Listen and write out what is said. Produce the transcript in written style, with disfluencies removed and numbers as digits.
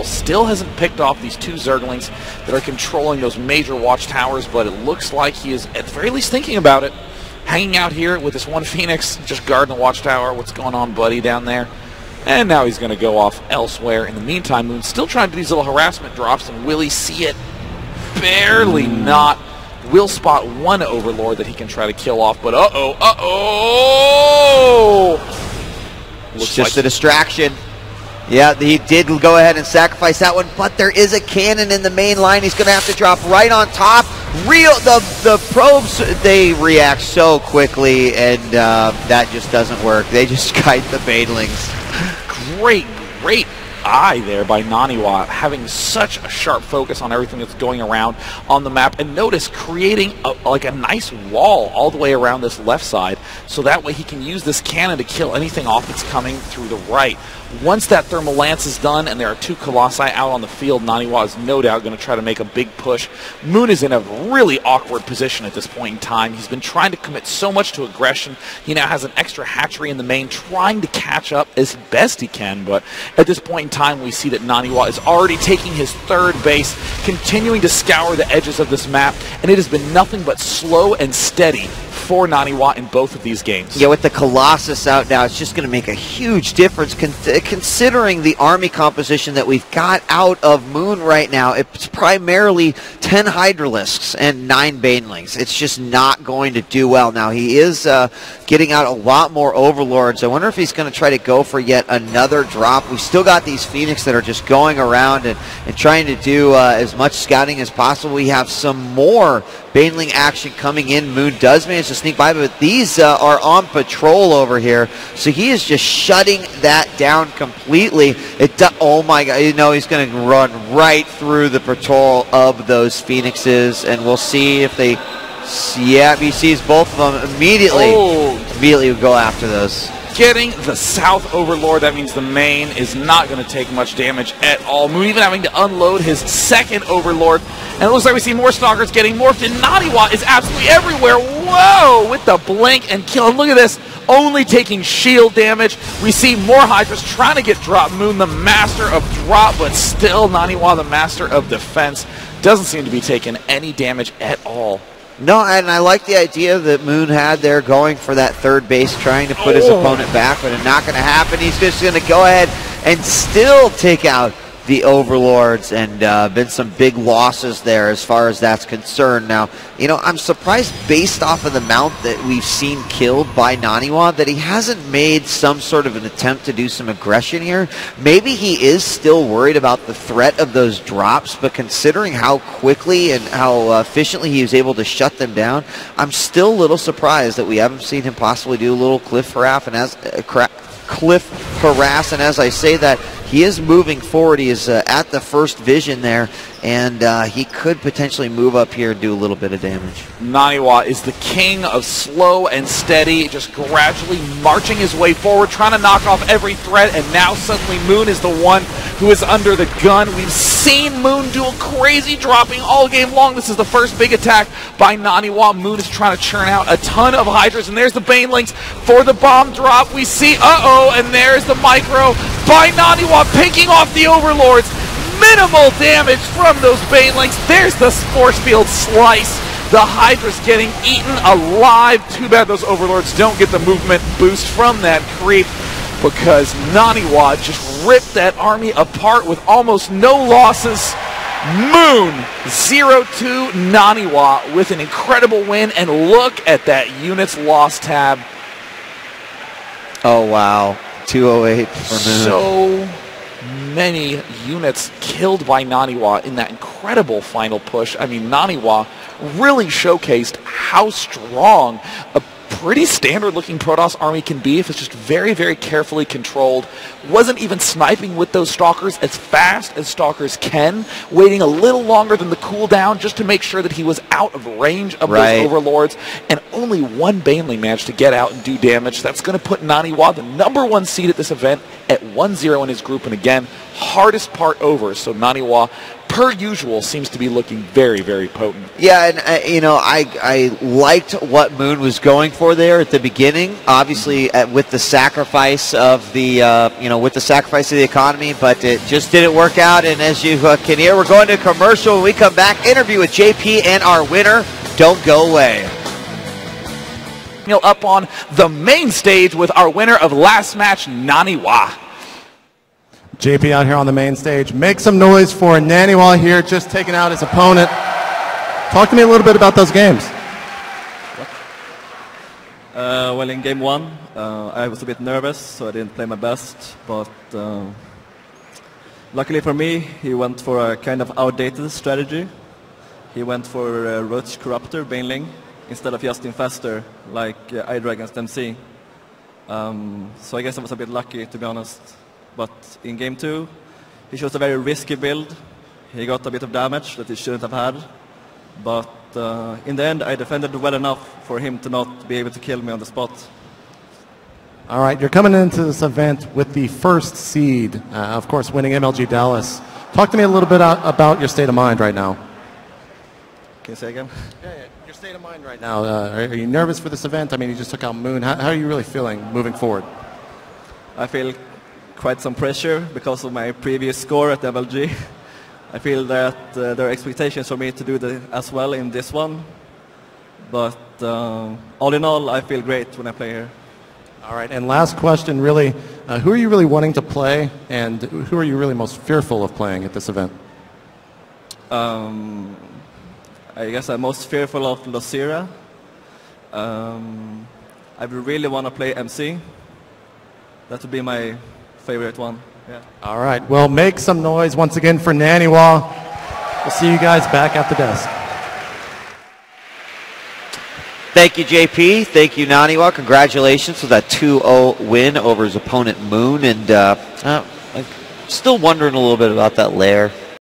Still hasn't picked off these two Zerglings that are controlling those major watchtowers, but it looks like he is at the very least thinking about it. Hanging out here with this one Phoenix, just guarding the watchtower. What's going on, buddy, down there? And now he's going to go off elsewhere. In the meantime, Moon's still trying to do these little harassment drops, and will he see it? Barely not. Will spot one Overlord that he can try to kill off, but Looks just like a distraction. Yeah, he did go ahead and sacrifice that one, but there is a cannon in the main line. He's going to have to drop right on top. The probes, they react so quickly, and that just doesn't work. They just kite the Banelings. Great eye there by Naniwa, having such a sharp focus on everything that's going around on the map, and notice creating like a nice wall all the way around this left side, so that way he can use this cannon to kill anything off that's coming through the right. Once that thermal lance is done and there are two Colossi out on the field, Naniwa is no doubt going to try to make a big push. Moon is in a really awkward position at this point in time. He's been trying to commit so much to aggression. He now has an extra hatchery in the main, trying to catch up as best he can, but at this point in time we see that Naniwa is already taking his third base, continuing to scour the edges of this map, and it has been nothing but slow and steady for Naniwa in both of these games. Yeah, with the Colossus out now, it's just going to make a huge difference considering the army composition that we've got out of Moon right now. It's primarily 10 Hydralisks and 9 Banelings. It's just not going to do well. Now, he is getting out a lot more Overlords. I wonder if he's going to try to go for yet another drop. We've still got these Phoenix that are just going around and trying to do as much scouting as possible. We have some more Baneling action coming in. Moon does manage to sneak by, but these are on patrol over here, so he is just shutting that down completely. Oh my god, you know, he's going to run right through the patrol of those Phoenixes, and we'll see if they... Yeah, he sees both of them immediately. Immediately go after those. Getting the South Overlord, that means the main is not going to take much damage at all. Moon even having to unload his second Overlord. And it looks like we see more Stalkers getting morphed, and Naniwa is absolutely everywhere. Whoa! With the blink and kill. And look at this. Only taking shield damage. We see more Hydras trying to get dropped. Moon, the master of drop, but still Naniwa, the master of defense, doesn't seem to be taking any damage at all. No, and I like the idea that Moon had there, going for that third base, trying to put his opponent back, but it's not going to happen. He's just going to go ahead and still take out the Overlords, and been some big losses there as far as that's concerned. Now, you know, I'm surprised based off of the mount that we've seen killed by Naniwa that he hasn't made some sort of an attempt to do some aggression here. Maybe he is still worried about the threat of those drops, but considering how quickly and how efficiently he was able to shut them down, I'm still a little surprised that we haven't seen him possibly do a little cliff harass, and as I say that, he is moving forward. He is at the first vision there, and he could potentially move up here and do a little bit of damage. Naniwa is the king of slow and steady, just gradually marching his way forward, trying to knock off every threat, and now suddenly Moon is the one who is under the gun. We've seen Moon do a crazy dropping all game long. This is the first big attack by Naniwa. Moon is trying to churn out a ton of Hydras, and there's the Banelings for the bomb drop. We see, and there's the micro by Naniwa, picking off the Overlords. Minimal damage from those Banelings. There's the force field slice. The Hydra's getting eaten alive. Too bad those Overlords don't get the movement boost from that creep, because Naniwa just ripped that army apart with almost no losses. Moon 0-2 Naniwa with an incredible win, and look at that units lost tab. Oh wow, 208 for Moon. So many units killed by Naniwa in that incredible final push. I mean, Naniwa really showcased how strong a pretty standard looking Protoss army can be if it's just very, very carefully controlled. Wasn't even sniping with those Stalkers as fast as Stalkers can, waiting a little longer than the cooldown just to make sure that he was out of range of those Overlords, and only one Baneling managed to get out and do damage. That's going to put Naniwa, the #1 seed at this event, at 1-0 in his group, and again, hardest part over, so Naniwa per usual, seems to be looking very, very potent. Yeah, and you know, I liked what Moon was going for there at the beginning. Obviously, with the sacrifice of the with the sacrifice of the economy, but it just didn't work out. And as you can hear, we're going to commercial. When we come back, interview with JP and our winner. Don't go away. Up on the main stage with our winner of last match, Naniwa. JP out here on the main stage. Make some noise for Naniwa here, just taking out his opponent. Talk to me a little bit about those games. Well, in game one, I was a bit nervous, so I didn't play my best. But luckily for me, he went for a kind of outdated strategy. He went for Roach Corruptor, Baneling, instead of just Infestor, like Hydra against MC. So I guess I was a bit lucky, to be honest. But in game 2, he chose a very risky build. He got a bit of damage that he shouldn't have had. But in the end, I defended well enough for him to not be able to kill me on the spot. All right, you're coming into this event with the first seed, of course, winning MLG Dallas. Talk to me a little bit about your state of mind right now. Can you say again? Yeah. Your state of mind right now. Are you nervous for this event? I mean, you just took out Moon. How are you really feeling moving forward? I feel quite some pressure because of my previous score at MLG. I feel that there are expectations for me to do as well in this one. But all in all, I feel great when I play here. All right, and last question, really, who are you really wanting to play, and who are you really most fearful of playing at this event? I guess I'm most fearful of Losira. I really want to play MC. That would be my favorite one. Yeah. All right, well, make some noise once again for Naniwa. We'll see you guys back at the desk. Thank you, JP. Thank you, Naniwa. Congratulations for that 2-0 win over his opponent, Moon. And I'm still wondering a little bit about that lair.